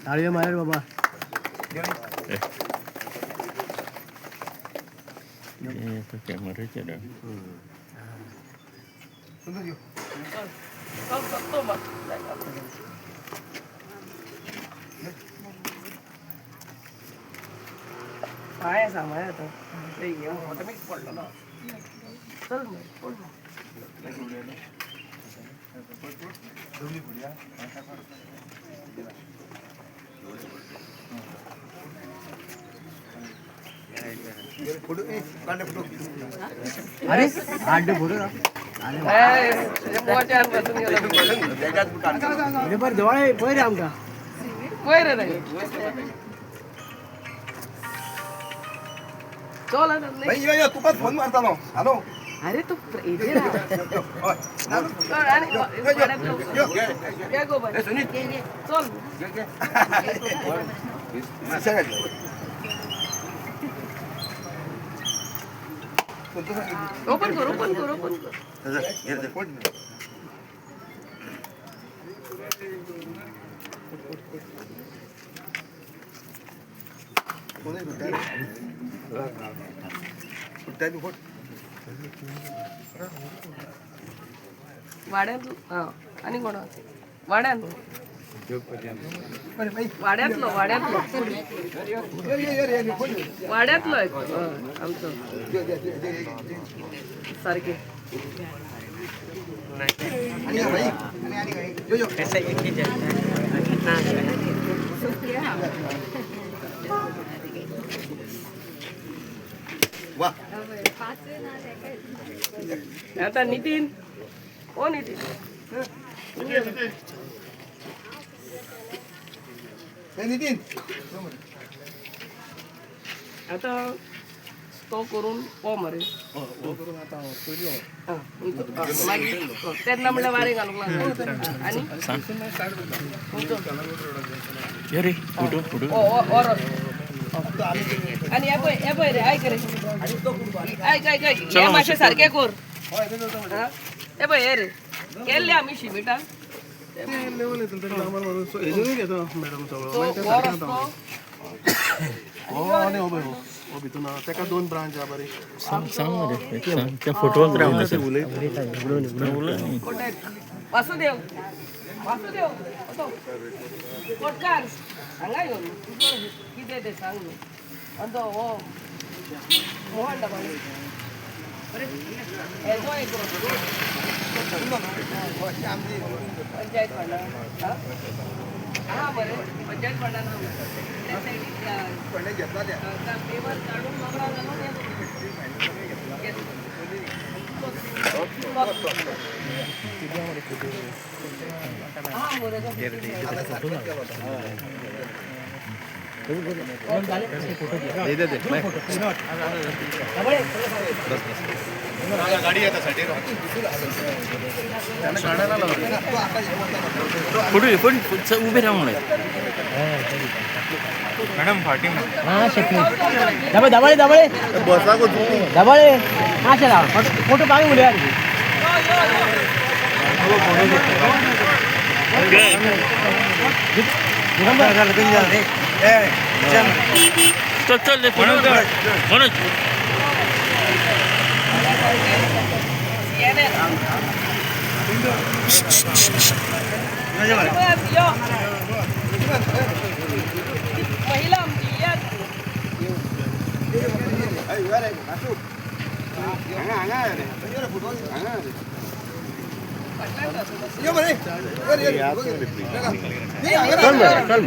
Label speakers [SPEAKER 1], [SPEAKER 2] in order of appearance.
[SPEAKER 1] टाळी मार बाबा.
[SPEAKER 2] कॅमेरा
[SPEAKER 3] काय सामाय आता ते ऑटोमॅटिक पडलं ना. चल मग पड ना.
[SPEAKER 1] अरे आड्डे फोटो ना. बरं जवळ आहे पहिले आमका
[SPEAKER 3] नाही चल आता
[SPEAKER 4] तुपात फोन मारता ना. हॅलो
[SPEAKER 3] अरे तू इथे राहा. आणि चल ओपन कर ओपन कर ओपन कर. वाड्यात हा आणि कोण वाड्यात वाड्यातलं वाड्यातलं वाड्यातलं आमचं सारखे आता नितीन ओ नितीन
[SPEAKER 4] नितीन
[SPEAKER 3] आता तो करून पो मरे त्यांना म्हणलं वारे घालून आणि आणि या पय रे ऐक रे ऐक या माशे सारखे कोर ए पय हे रे केले आम्ही शिमिटा
[SPEAKER 4] लेवल येतो तरी आम्हाला घेतो मॅडम त्याका 2 ब्रांच आहे बरे
[SPEAKER 2] सांग त्या फोटोवर
[SPEAKER 3] वासुदेव वासुदेव कोटकार हांगा येवन कितें तें सांग न्हू अंतो हो मोहन डबा अरे हेजो एक पंचायत फंडा हा बरे पंचायत फंडा ना त्या सायडीक घेतला त्या पेपर काढून नंबरा घालून हा बरे
[SPEAKER 4] गाडी येतासाठी
[SPEAKER 2] पण उभे राहून मॅडम फाटी
[SPEAKER 1] दबाळे दबाळे दबाळे
[SPEAKER 4] बसा को
[SPEAKER 1] दबाळे हा चला फोटो पागे बोले यार
[SPEAKER 2] चल मनोज
[SPEAKER 3] महिला आमची
[SPEAKER 4] चल